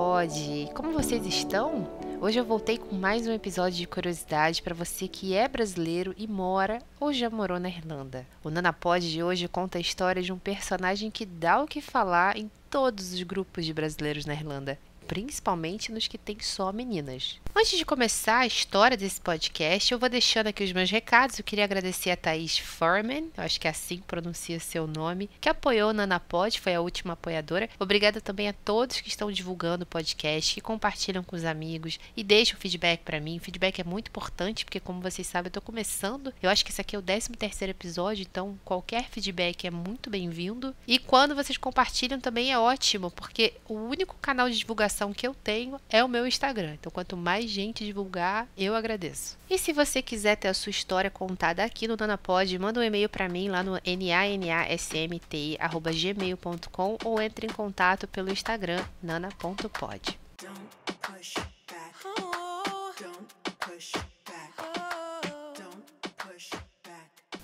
Pod! Como vocês estão? Hoje eu voltei com mais um episódio de curiosidade para você que é brasileiro e mora ou já morou na Irlanda. O Nanapod de hoje conta a história de um personagem que dá o que falar em todos os grupos de brasileiros na Irlanda, principalmente nos que tem só meninas. Antes de começar a história desse podcast, eu vou deixando aqui os meus recados. Eu queria agradecer a Thaís Furman, eu acho que é assim que pronuncia seu nome, que apoiou o Nanapod, foi a última apoiadora. Obrigada também a todos que estão divulgando o podcast, que compartilham com os amigos e deixam feedback para mim. O feedback é muito importante, porque como vocês sabem, eu tô começando. Eu acho que esse aqui é o 13º episódio, então qualquer feedback é muito bem-vindo. E quando vocês compartilham também é ótimo, porque o único canal de divulgação que eu tenho é o meu Instagram. Então quanto mais gente divulgar, eu agradeço. E se você quiser ter a sua história contada aqui no Nanapod, manda um e-mail para mim lá no nanasmti@gmail.com ou entre em contato pelo Instagram nana.pod.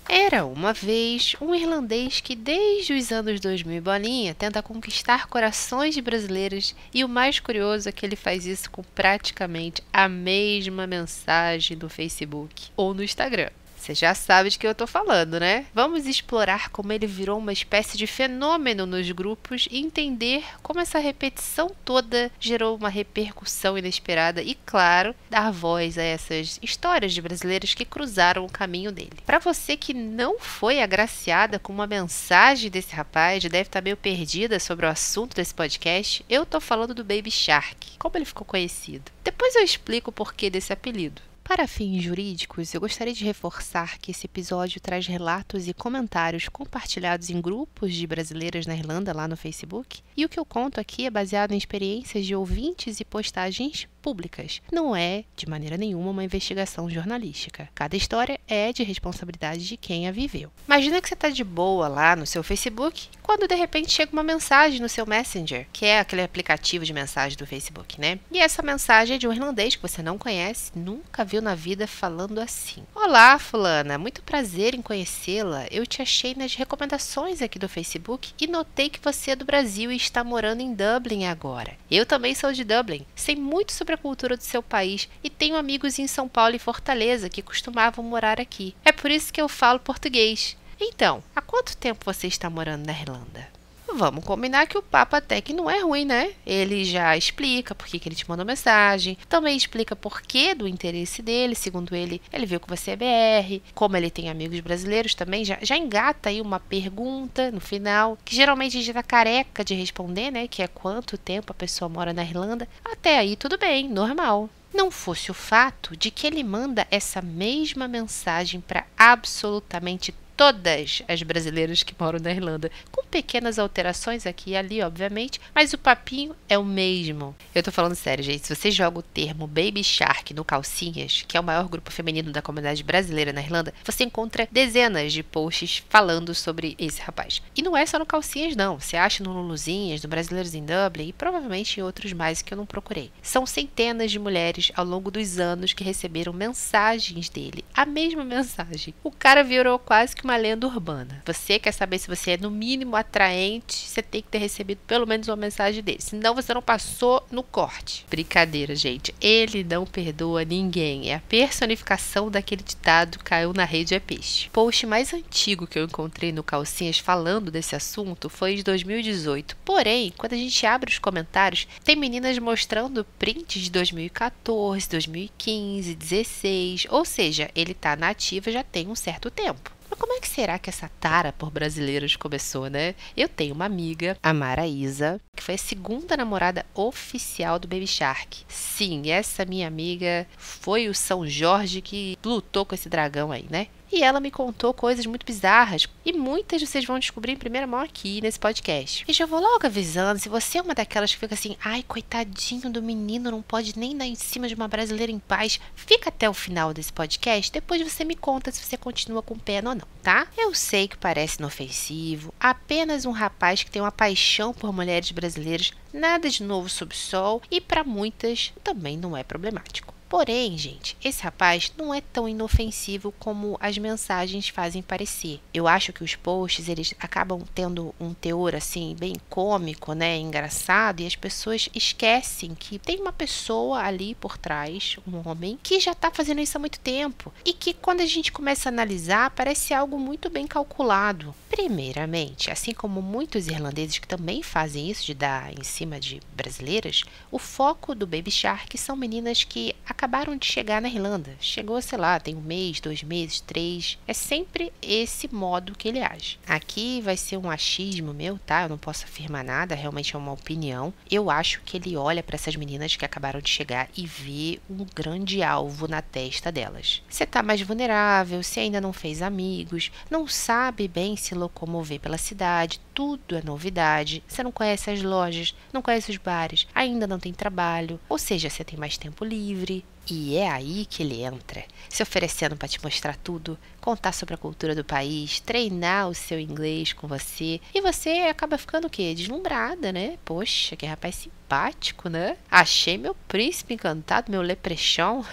Era uma vez um irlandês que desde os anos 2000 bolinha tenta conquistar corações de brasileiros, e o mais curioso é que ele faz isso com praticamente a mesma mensagem no Facebook ou no Instagram. Você já sabe de que eu tô falando, né? Vamos explorar como ele virou uma espécie de fenômeno nos grupos e entender como essa repetição toda gerou uma repercussão inesperada e, claro, dar voz a essas histórias de brasileiros que cruzaram o caminho dele. Para você que não foi agraciada com uma mensagem desse rapaz, deve estar meio perdida sobre o assunto desse podcast, eu tô falando do Baby Shark, como ele ficou conhecido. Depois eu explico o porquê desse apelido. Para fins jurídicos, eu gostaria de reforçar que esse episódio traz relatos e comentários compartilhados em grupos de brasileiras na Irlanda lá no Facebook, e o que eu conto aqui é baseado em experiências de ouvintes e postagens públicas. Não é, de maneira nenhuma, uma investigação jornalística. Cada história é de responsabilidade de quem a viveu. Imagina que você está de boa lá no seu Facebook, quando de repente chega uma mensagem no seu Messenger, que é aquele aplicativo de mensagem do Facebook, né? E essa mensagem é de um irlandês que você não conhece, nunca viu na vida, falando assim: "Olá, fulana, muito prazer em conhecê-la. Eu te achei nas recomendações aqui do Facebook e notei que você é do Brasil e está morando em Dublin agora. Eu também sou de Dublin, sei muito sobre a cultura do seu país e tenho amigos em São Paulo e Fortaleza que costumavam morar aqui. É por isso que eu falo português. Então, há quanto tempo você está morando na Irlanda?" Vamos combinar que o papo até que não é ruim, né? Ele já explica por que ele te mandou mensagem, também explica por que do interesse dele, segundo ele viu que você é BR, como ele tem amigos brasileiros também, já engata aí uma pergunta no final, que geralmente a gente tá careca de responder, né? Que é quanto tempo a pessoa mora na Irlanda. Até aí tudo bem, normal. Não fosse o fato de que ele manda essa mesma mensagem para absolutamente todas as brasileiras que moram na Irlanda, com pequenas alterações aqui e ali, obviamente, mas o papinho é o mesmo. Eu tô falando sério, gente. Se você joga o termo Baby Shark no Calcinhas, que é o maior grupo feminino da comunidade brasileira na Irlanda, você encontra dezenas de posts falando sobre esse rapaz. E não é só no Calcinhas, não. Você acha no Luluzinhas, no Brasileiros em Dublin e provavelmente em outros mais que eu não procurei. São centenas de mulheres ao longo dos anos que receberam mensagens dele. A mesma mensagem. O cara virou quase que uma lenda urbana. Você quer saber se você é no mínimo atraente, você tem que ter recebido pelo menos uma mensagem dele, senão você não passou no corte. Brincadeira, gente. Ele não perdoa ninguém. É a personificação daquele ditado: caiu na rede é peixe. O post mais antigo que eu encontrei no Calcinhas falando desse assunto foi de 2018. Porém, quando a gente abre os comentários, tem meninas mostrando prints de 2014, 2015, 2016, ou seja, ele tá na ativa já tem um certo tempo. Mas como é que será que essa tara por brasileiros começou, né? Eu tenho uma amiga, a Maraísa, que foi a segunda namorada oficial do Baby Shark. Sim, essa minha amiga foi o São Jorge que lutou com esse dragão aí, né? E ela me contou coisas muito bizarras, e muitas vocês vão descobrir em primeira mão aqui nesse podcast. E já vou logo avisando, se você é uma daquelas que fica assim: ai, coitadinho do menino, não pode nem dar em cima de uma brasileira em paz, fica até o final desse podcast, depois você me conta se você continua com pena ou não, tá? Eu sei que parece inofensivo, apenas um rapaz que tem uma paixão por mulheres brasileiras, nada de novo sob o sol, e para muitas também não é problemático. Porém, gente, esse rapaz não é tão inofensivo como as mensagens fazem parecer. Eu acho que os posts, eles acabam tendo um teor, assim, bem cômico, né, engraçado, e as pessoas esquecem que tem uma pessoa ali por trás, um homem, que já tá fazendo isso há muito tempo, e que quando a gente começa a analisar, parece algo muito bem calculado. Primeiramente, assim como muitos irlandeses que também fazem isso, de dar em cima de brasileiras, o foco do Baby Shark são meninas que acabaram de chegar na Irlanda. Chegou, sei lá, tem 1 mês, 2 meses, 3. É sempre esse modo que ele age. Aqui vai ser um achismo meu, tá? Eu não posso afirmar nada, realmente é uma opinião. Eu acho que ele olha para essas meninas que acabaram de chegar e vê um grande alvo na testa delas. Você tá mais vulnerável, você ainda não fez amigos, não sabe bem se locomover pela cidade, tudo é novidade, você não conhece as lojas, não conhece os bares, ainda não tem trabalho, ou seja, você tem mais tempo livre. E é aí que ele entra, se oferecendo para te mostrar tudo, contar sobre a cultura do país, treinar o seu inglês com você. E você acaba ficando o quê? Deslumbrada, né? Poxa, que rapaz simpático, né? Achei meu príncipe encantado, meu leprechaun.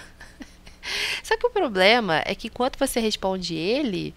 Só que o problema é que enquanto você responde ele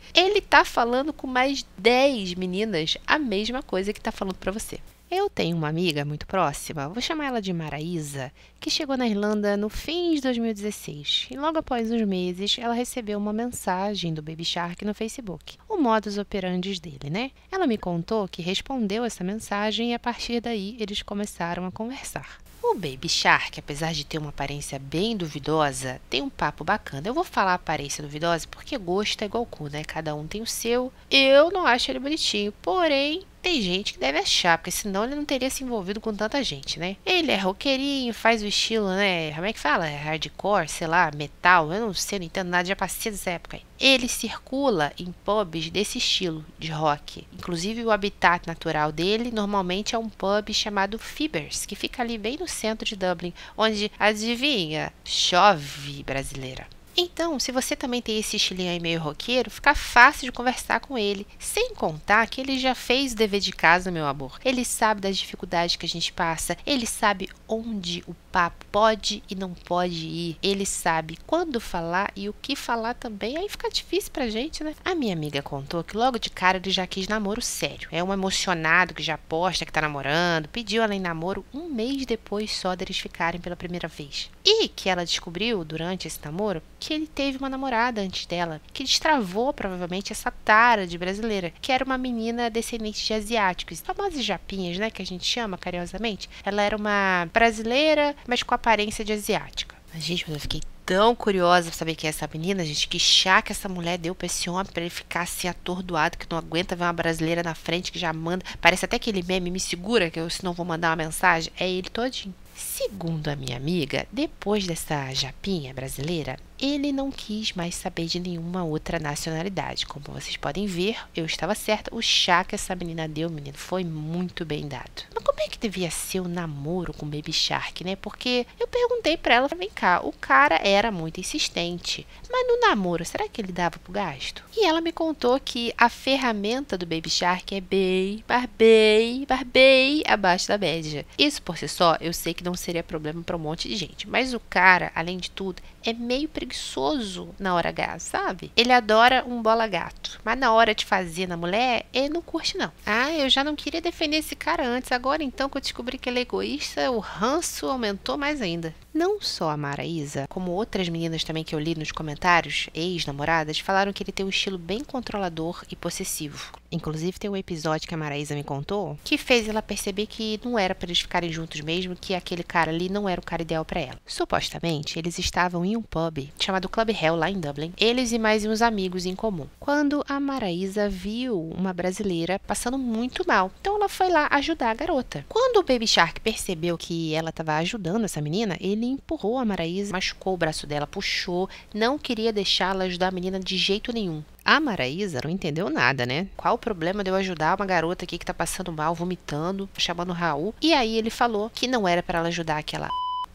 tá falando com mais 10 meninas a mesma coisa que tá falando para você. Eu tenho uma amiga muito próxima, vou chamar ela de Maraísa, que chegou na Irlanda no fim de 2016. E logo após uns meses, ela recebeu uma mensagem do Baby Shark no Facebook. O modus operandi dele, né? Ela me contou que respondeu essa mensagem e a partir daí eles começaram a conversar. O Baby Shark, apesar de ter uma aparência bem duvidosa, tem um papo bacana. Eu vou falar aparência duvidosa porque gosto é igual cu, né? Cada um tem o seu. Eu não acho ele bonitinho, porém tem gente que deve achar, porque senão ele não teria se envolvido com tanta gente, né? Ele é roqueirinho, faz o estilo, né? Como é que fala? Hardcore, sei lá, metal. Eu não sei, não entendo nada, já passei dessa época aí. Ele circula em pubs desse estilo de rock. Inclusive o habitat natural dele normalmente é um pub chamado Fibbers, que fica ali bem no centro de Dublin, onde, adivinha, chove brasileira. Então, se você também tem esse estilinho aí meio roqueiro, fica fácil de conversar com ele. Sem contar que ele já fez o dever de casa, meu amor. Ele sabe das dificuldades que a gente passa. Ele sabe onde o papo pode e não pode ir. Ele sabe quando falar e o que falar também. Aí fica difícil pra gente, né? A minha amiga contou que logo de cara ele já quis namoro sério. É um emocionado que já posta que tá namorando. Pediu ela em namoro 1 mês depois só deles ficarem pela primeira vez. E que ela descobriu durante esse namoro que ele teve uma namorada antes dela, que destravou provavelmente essa tara de brasileira, que era uma menina descendente de asiáticos, famosas japinhas, né, que a gente chama carinhosamente. Ela era uma brasileira, mas com aparência de asiática. Mas, gente, eu fiquei tão curiosa pra saber quem é essa menina, gente, que chá que essa mulher deu pra esse homem pra ele ficar assim atordoado, que não aguenta ver uma brasileira na frente que já manda. Parece até aquele meme, me segura que eu senão vou mandar uma mensagem. É ele todinho. Segundo a minha amiga, depois dessa japinha brasileira, ele não quis mais saber de nenhuma outra nacionalidade. Como vocês podem ver, eu estava certa, o chá que essa menina deu, menino, foi muito bem dado. Mas como é que devia ser o namoro com o Baby Shark, né? Porque eu perguntei pra ela, vem cá, o cara era muito insistente, mas no namoro, será que ele dava pro gasto? E ela me contou que a ferramenta do Baby Shark é bem abaixo da média. Isso por si só, eu sei que não seria problema para um monte de gente, mas o cara, além de tudo, é meio preguiçoso na hora H, sabe? Ele adora um bola gato, mas na hora de fazer na mulher, ele não curte não. Ah, eu já não queria defender esse cara antes, agora então que eu descobri que ele é egoísta, o ranço aumentou mais ainda. Não só a Maraísa, como outras meninas também que eu li nos comentários, ex-namoradas, falaram que ele tem um estilo bem controlador e possessivo. Inclusive tem um episódio que a Maraísa me contou que fez ela perceber que não era para eles ficarem juntos mesmo, que aquele cara ali não era o cara ideal para ela. Supostamente, eles estavam em um pub chamado Club Hell lá em Dublin, eles e mais uns amigos em comum, quando a Maraísa viu uma brasileira passando muito mal. Então ela foi lá ajudar a garota. Quando o Baby Shark percebeu que ela estava ajudando essa menina, ele empurrou a Maraísa, machucou o braço dela, puxou, não queria deixá-la ajudar a menina de jeito nenhum. A Maraísa não entendeu nada, né? Qual o problema de eu ajudar uma garota aqui que tá passando mal, vomitando, chamando o Raul? E aí ele falou que não era para ela ajudar aquela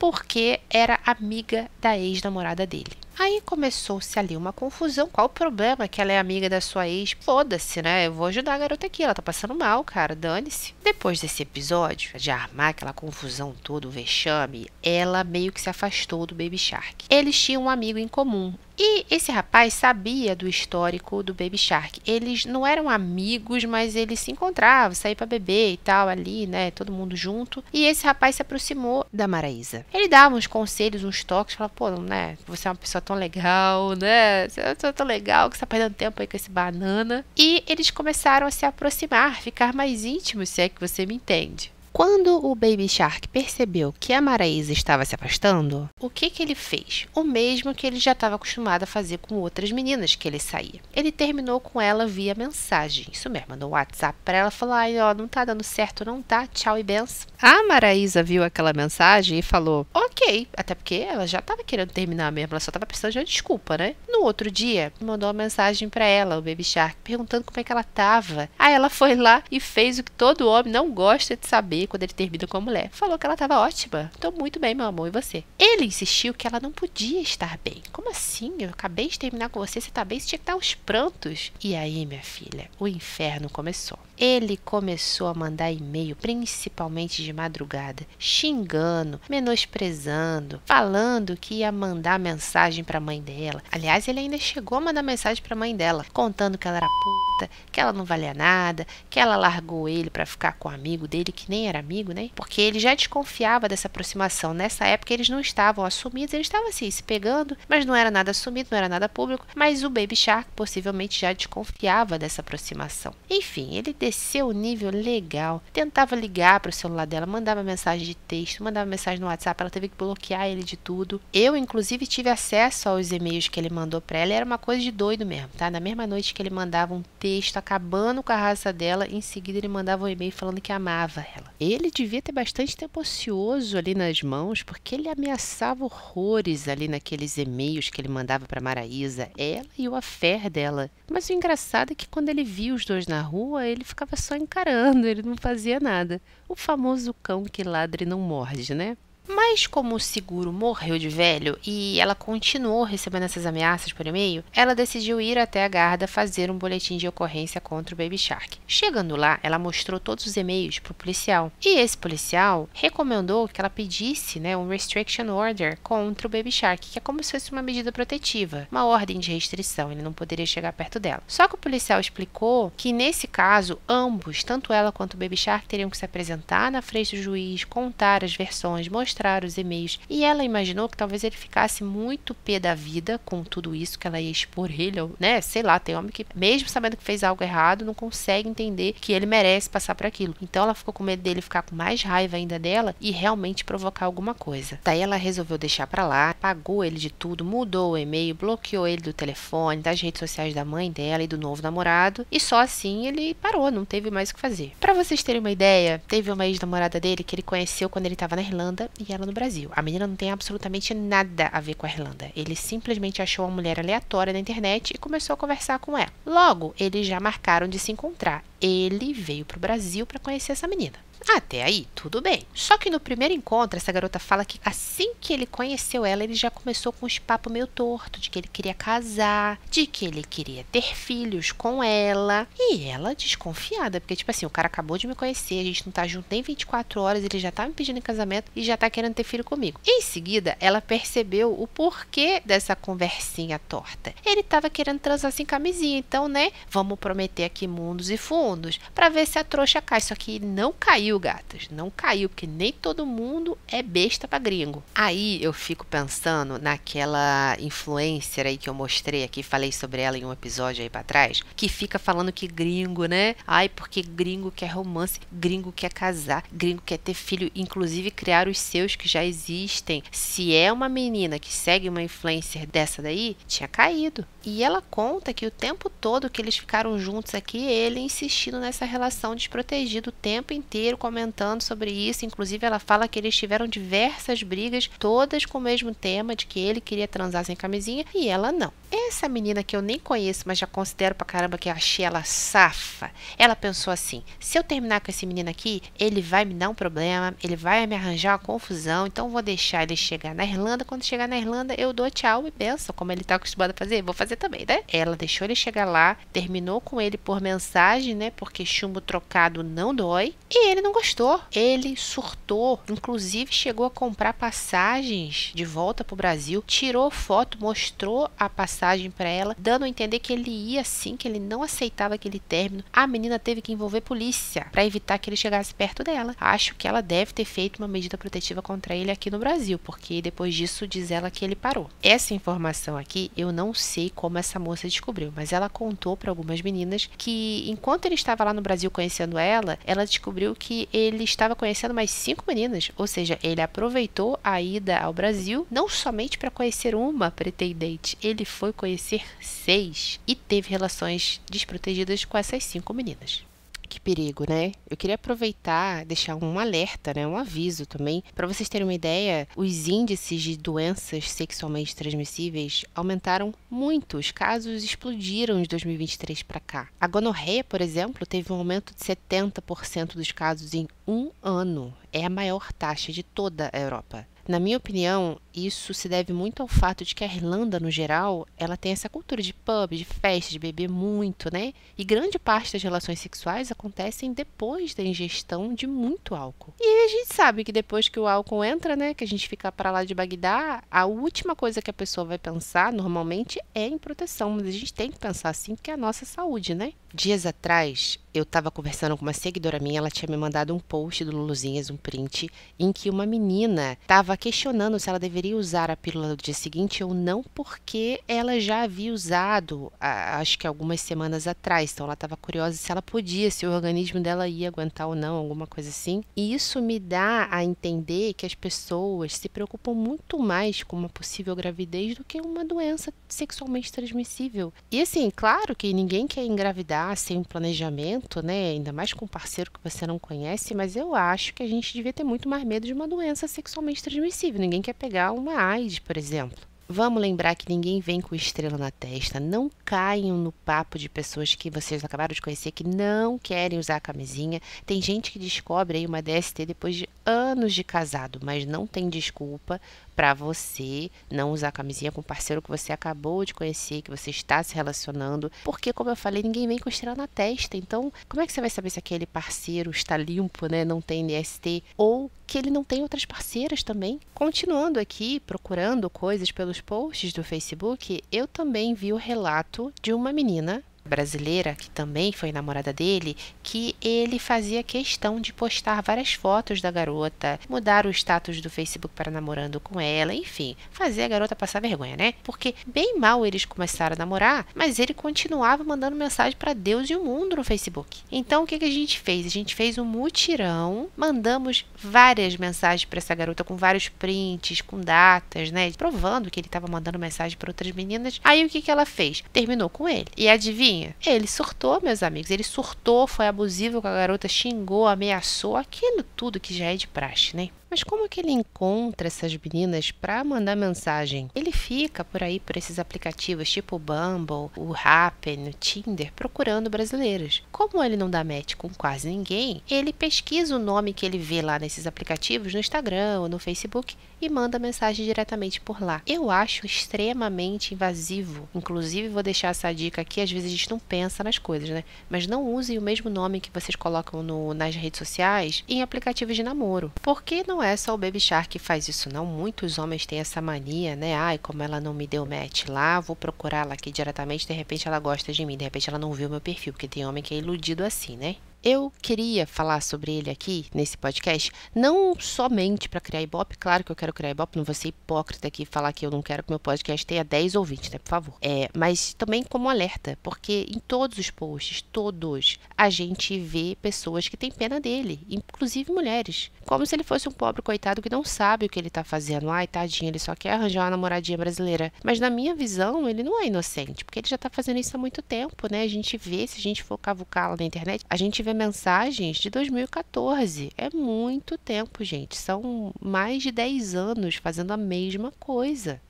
porque era amiga da ex-namorada dele. Aí começou-se ali uma confusão. Qual o problema que ela é amiga da sua ex? Foda-se, né? Eu vou ajudar a garota aqui. Ela tá passando mal, cara. Dane-se. Depois desse episódio, de armar aquela confusão toda, o vexame, ela meio que se afastou do Baby Shark. Eles tinham um amigo em comum. E esse rapaz sabia do histórico do Baby Shark. Eles não eram amigos, mas eles se encontravam, saíam pra beber e tal ali, né? Todo mundo junto. E esse rapaz se aproximou da Maraísa. Ele dava uns conselhos, uns toques, falava, pô, né? Você é uma pessoa tão legal, né? Você é uma pessoa tão legal que você tá perdendo tempo aí com esse banana. E eles começaram a se aproximar, ficar mais íntimos, se é que você me entende. Quando o Baby Shark percebeu que a Maraísa estava se afastando, o que ele fez? O mesmo que ele já estava acostumado a fazer com outras meninas que ele saía. Ele terminou com ela via mensagem. Isso mesmo, mandou um WhatsApp para ela e falou, ai, ó, não tá dando certo, não tá, tchau e benção. A Maraísa viu aquela mensagem e falou, ok, até porque ela já estava querendo terminar mesmo, ela só estava precisando de uma desculpa, né? No outro dia, mandou uma mensagem para ela, o Baby Shark, perguntando como é que ela tava. Aí ela foi lá e fez o que todo homem não gosta de saber quando ele termina com a mulher. Falou que ela estava ótima. Tô muito bem, meu amor, e você? Ele insistiu que ela não podia estar bem. Como assim? Eu acabei de terminar com você, você tá bem? Você tinha que estar aos prantos. E aí, minha filha, o inferno começou. Ele começou a mandar e-mail, principalmente de madrugada, xingando, menosprezando, falando que ia mandar mensagem para a mãe dela. Aliás, ele ainda chegou a mandar mensagem para a mãe dela, contando que ela era puta, que ela não valia nada, que ela largou ele para ficar com um amigo dele, que nem era amigo, né? Porque ele já desconfiava dessa aproximação. Nessa época, eles não estavam assumidos, eles estavam assim, se pegando, mas não era nada assumido, não era nada público. Mas o Baby Shark possivelmente já desconfiava dessa aproximação. Enfim, ele desceu o nível legal, tentava ligar para o celular dela, mandava mensagem de texto, mandava mensagem no WhatsApp, ela teve que bloquear ele de tudo. Eu, inclusive, tive acesso aos e-mails que ele mandou para ela, e era uma coisa de doido mesmo, tá? Na mesma noite que ele mandava um texto acabando com a raça dela, em seguida ele mandava um e-mail falando que amava ela. Ele devia ter bastante tempo ocioso ali nas mãos, porque ele ameaçava horrores ali naqueles e-mails que ele mandava para Maraísa, ela e o affair dela. Mas o engraçado é que quando ele via os dois na rua, ele ficava só encarando, ele não fazia nada. O famoso cão que ladra e não morde, né? Mas como o seguro morreu de velho e ela continuou recebendo essas ameaças por e-mail, ela decidiu ir até a Garda fazer um boletim de ocorrência contra o Baby Shark. Chegando lá, ela mostrou todos os e-mails para o policial. E esse policial recomendou que ela pedisse, né, um restriction order contra o Baby Shark, que é como se fosse uma medida protetiva, uma ordem de restrição, ele não poderia chegar perto dela. Só que o policial explicou que nesse caso, ambos, tanto ela quanto o Baby Shark, teriam que se apresentar na frente do juiz, contar as versões, mostrar os e-mails, e ela imaginou que talvez ele ficasse muito pé da vida com tudo isso, que ela ia expor ele, né, sei lá, tem homem que mesmo sabendo que fez algo errado, não consegue entender que ele merece passar por aquilo, então ela ficou com medo dele ficar com mais raiva ainda dela e realmente provocar alguma coisa. Daí ela resolveu deixar pra lá, pagou ele de tudo, mudou o e-mail, bloqueou ele do telefone, das redes sociais da mãe dela e do novo namorado, e só assim ele parou, não teve mais o que fazer. Pra vocês terem uma ideia, teve uma ex-namorada dele que ele conheceu quando ele tava na Irlanda e ela no Brasil. A menina não tem absolutamente nada a ver com a Irlanda. Ele simplesmente achou uma mulher aleatória na internet e começou a conversar com ela. Logo, eles já marcaram de se encontrar. Ele veio pro Brasil para conhecer essa menina. Até aí, tudo bem. Só que no primeiro encontro, essa garota fala que assim que ele conheceu ela, ele já começou com uns papos meio torto, de que ele queria casar, de que ele queria ter filhos com ela. E ela desconfiada, porque tipo assim, o cara acabou de me conhecer, a gente não tá junto nem 24 horas, ele já tá me pedindo em casamento e já tá querendo ter filho comigo. Em seguida, ela percebeu o porquê dessa conversinha torta. Ele tava querendo transar sem camisinha, então, né, vamos prometer aqui mundos e fundos pra ver se a trouxa cai. Só que não caiu, gatas, não caiu, porque nem todo mundo é besta pra gringo. Aí eu fico pensando naquela influencer aí que eu mostrei aqui, falei sobre ela em um episódio aí pra trás, que fica falando que gringo, né? Ai, porque gringo quer romance, gringo quer casar, gringo quer ter filho, inclusive criar os seus que já existem. Se é uma menina que segue uma influencer dessa daí, tinha caído. E ela conta que o tempo todo que eles ficaram juntos aqui, ele insistindo nessa relação desprotegida o tempo inteiro, comentando sobre isso. Inclusive ela fala que eles tiveram diversas brigas, todas com o mesmo tema de que ele queria transar sem camisinha e ela não. essa menina que eu nem conheço, mas já considero pra caramba que eu achei ela safa, ela pensou assim: se eu terminar com esse menino aqui, ele vai me dar um problema, ele vai me arranjar uma confusão, então vou deixar ele chegar na Irlanda. Quando chegar na Irlanda, eu dou tchau e benção, como ele tá acostumado a fazer, vou fazer também, né? Ela deixou ele chegar lá, terminou com ele por mensagem, né? Porque chumbo trocado não dói. E ele não gostou. Ele surtou. Inclusive chegou a comprar passagens de volta pro Brasil. Tirou foto, mostrou a passagem para ela, dando a entender que ele ia sim, que ele não aceitava aquele término. A menina teve que envolver polícia para evitar que ele chegasse perto dela. Acho que ela deve ter feito uma medida protetiva contra ele aqui no Brasil, porque depois disso diz ela que ele parou. Essa informação aqui eu não sei como essa moça descobriu, mas ela contou para algumas meninas que enquanto ele estava lá no Brasil conhecendo ela descobriu que ele estava conhecendo mais 5 meninas, ou seja, ele aproveitou a ida ao Brasil não somente para conhecer uma pretendente, ele foi conhecer 6 e teve relações desprotegidas com essas 5 meninas. Que perigo, né? Eu queria aproveitar, deixar um alerta, né? Um aviso também. Para vocês terem uma ideia, os índices de doenças sexualmente transmissíveis aumentaram muito. Os casos explodiram de 2023 para cá. A gonorreia, por exemplo, teve um aumento de 70% dos casos em um ano. É a maior taxa de toda a Europa. Na minha opinião, isso se deve muito ao fato de que a Irlanda, no geral, ela tem essa cultura de pub, de festa, de beber muito, né? E grande parte das relações sexuais acontecem depois da ingestão de muito álcool. E a gente sabe que depois que o álcool entra, né, que a gente fica para lá de Bagdá, a última coisa que a pessoa vai pensar, normalmente, é em proteção. Mas a gente tem que pensar assim, porque é a nossa saúde, né? Dias atrás, eu estava conversando com uma seguidora minha, ela tinha me mandado um post do Luluzinhas, um print, em que uma menina estava questionando se ela deveria usar a pílula do dia seguinte ou não, porque ela já havia usado, acho que algumas semanas atrás, então ela estava curiosa se ela podia, se o organismo dela ia aguentar ou não, alguma coisa assim. E isso me dá a entender que as pessoas se preocupam muito mais com uma possível gravidez do que uma doença sexualmente transmissível. E assim, claro que ninguém quer engravidar sem um planejamento, né? Ainda mais com um parceiro que você não conhece, mas eu acho que a gente devia ter muito mais medo de uma doença sexualmente transmissível. Ninguém quer pegar uma AIDS, por exemplo. Vamos lembrar que ninguém vem com estrela na testa. Não caiam no papo de pessoas que vocês acabaram de conhecer que não querem usar a camisinha. Tem gente que descobre aí uma DST depois de anos de casado, mas não tem desculpa para você não usar a camisinha com o parceiro que você acabou de conhecer, que você está se relacionando, porque, como eu falei, ninguém vem com estrela na testa. Então, como é que você vai saber se aquele parceiro está limpo, né, não tem DST, ou que ele não tem outras parceiras também? Continuando aqui, procurando coisas pelos posts do Facebook, eu também vi o relato de uma menina brasileira, que também foi namorada dele, que ele fazia questão de postar várias fotos da garota, mudar o status do Facebook para namorando com ela, enfim, fazer a garota passar vergonha, né? Porque bem mal eles começaram a namorar, mas ele continuava mandando mensagem para Deus e o mundo no Facebook. Então, o que a gente fez? A gente fez um mutirão, mandamos várias mensagens para essa garota com vários prints, com datas, né? Provando que ele estava mandando mensagem para outras meninas. Aí, o que ela fez? Terminou com ele. E adivinha? Ele surtou, meus amigos. Ele surtou, foi abusivo com a garota, xingou, ameaçou, aquilo tudo que já é de praxe, né? Mas como que ele encontra essas meninas para mandar mensagem? Ele fica por aí, por esses aplicativos tipo o Bumble, o Happn, o Tinder, procurando brasileiras. Como ele não dá match com quase ninguém, ele pesquisa o nome que ele vê lá nesses aplicativos no Instagram ou no Facebook e manda mensagem diretamente por lá. Eu acho extremamente invasivo. Inclusive, vou deixar essa dica aqui, às vezes a gente não pensa nas coisas, né? Mas não usem o mesmo nome que vocês colocam nas redes sociais em aplicativos de namoro. Porque não é só o Baby Shark que faz isso, não. Muitos homens têm essa mania, né? Ai, como ela não me deu match lá, vou procurar ela aqui diretamente, de repente ela gosta de mim, de repente ela não viu meu perfil, porque tem homem que é iludido assim, né? Eu queria falar sobre ele aqui, nesse podcast, não somente para criar Ibope, claro que eu quero criar Ibope, não vou ser hipócrita aqui e falar que eu não quero que meu podcast tenha 10 ouvintes, né, por favor. Mas também como alerta, porque em todos os posts, todos, a gente vê pessoas que têm pena dele, inclusive mulheres. Como se ele fosse um pobre coitado que não sabe o que ele tá fazendo. Ai, tadinho, ele só quer arranjar uma namoradinha brasileira. Mas na minha visão, ele não é inocente, porque ele já tá fazendo isso há muito tempo, né? A gente vê, se a gente for cavucar lá na internet, a gente vê mensagens de 2014. É muito tempo, gente. São mais de 10 anos fazendo a mesma coisa.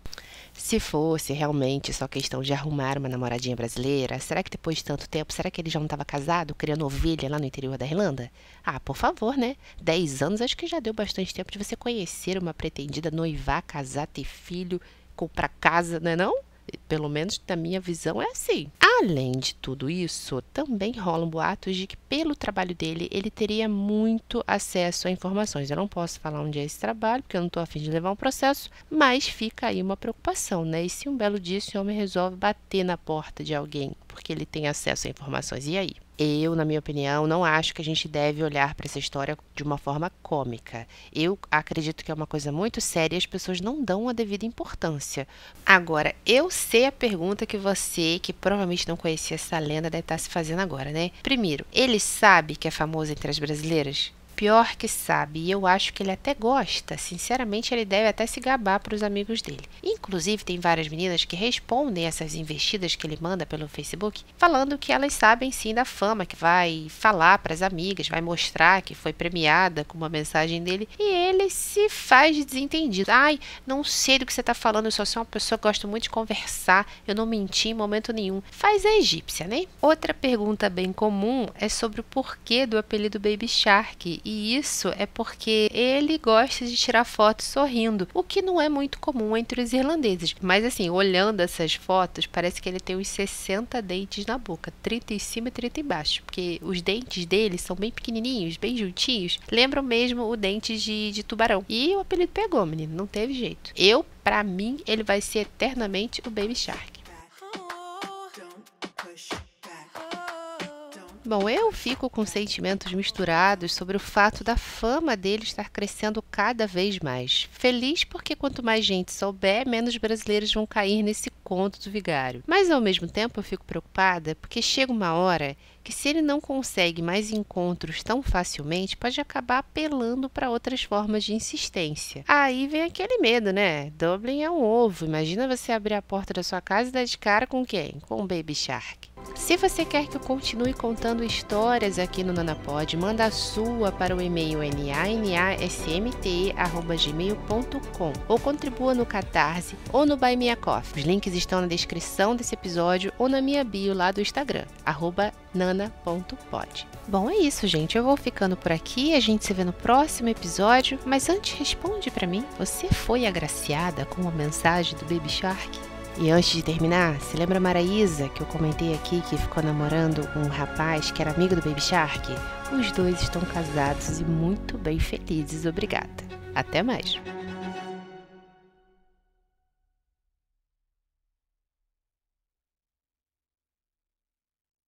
Se fosse realmente só questão de arrumar uma namoradinha brasileira, será que depois de tanto tempo, será que ele já não estava casado, criando ovelha lá no interior da Irlanda? Ah, por favor, né? 10 anos acho que já deu bastante tempo de você conhecer uma pretendida, noivar, casar, ter filho, comprar casa, não é não? Pelo menos na minha visão é assim. Além de tudo isso, também rolam boatos de que pelo trabalho dele, ele teria muito acesso a informações. Eu não posso falar onde é esse trabalho, porque eu não estou a fim de levar um processo, mas fica aí uma preocupação, né? E se um belo dia esse homem resolve bater na porta de alguém, porque ele tem acesso a informações, e aí? Eu, na minha opinião, não acho que a gente deve olhar para essa história de uma forma cômica. Eu acredito que é uma coisa muito séria e as pessoas não dão a devida importância. Agora, eu sei a pergunta que você, que provavelmente não conhecia essa lenda, deve estar se fazendo agora, né? Primeiro, ele sabe que é famoso entre as brasileiras? Pior que sabe, e eu acho que ele até gosta. Sinceramente, ele deve até se gabar para os amigos dele. Inclusive, tem várias meninas que respondem essas investidas que ele manda pelo Facebook, falando que elas sabem sim da fama, que vai falar para as amigas, vai mostrar que foi premiada com uma mensagem dele, e ele se faz de desentendido. Ai, não sei do que você está falando, eu só sou uma pessoa que gosta muito de conversar, eu não menti em momento nenhum. Faz a egípcia, né? Outra pergunta bem comum é sobre o porquê do apelido Baby Shark. E isso é porque ele gosta de tirar fotos sorrindo, o que não é muito comum entre os irlandeses. Mas assim, olhando essas fotos, parece que ele tem uns 60 dentes na boca, 30 em cima e 30 embaixo, porque os dentes dele são bem pequenininhos, bem juntinhos, lembram mesmo o dente de tubarão. E o apelido pegou, menino, não teve jeito. Pra mim, ele vai ser eternamente o Baby Shark. Bom, eu fico com sentimentos misturados sobre o fato da fama dele estar crescendo cada vez mais. Feliz porque quanto mais gente souber, menos brasileiros vão cair nesse conto do vigário. Mas ao mesmo tempo eu fico preocupada porque chega uma hora que se ele não consegue mais encontros tão facilmente, pode acabar apelando para outras formas de insistência. Aí vem aquele medo, né? Dublin é um ovo. Imagina você abrir a porta da sua casa e dar de cara com quem? Com o Baby Shark. Se você quer que eu continue contando histórias aqui no Nanapod, manda a sua para o e-mail nasmte@gmail.com ou contribua no Catarse ou no Buy Me a Coffee. Os links estão na descrição desse episódio ou na minha bio lá do Instagram, @nana.pod. Bom, é isso, gente. Eu vou ficando por aqui. A gente se vê no próximo episódio. Mas antes, responde para mim. Você foi agraciada com a mensagem do Baby Shark? E antes de terminar, se lembra a Maraísa, que eu comentei aqui, que ficou namorando um rapaz que era amigo do Baby Shark? Os dois estão casados e muito bem felizes. Obrigada. Até mais.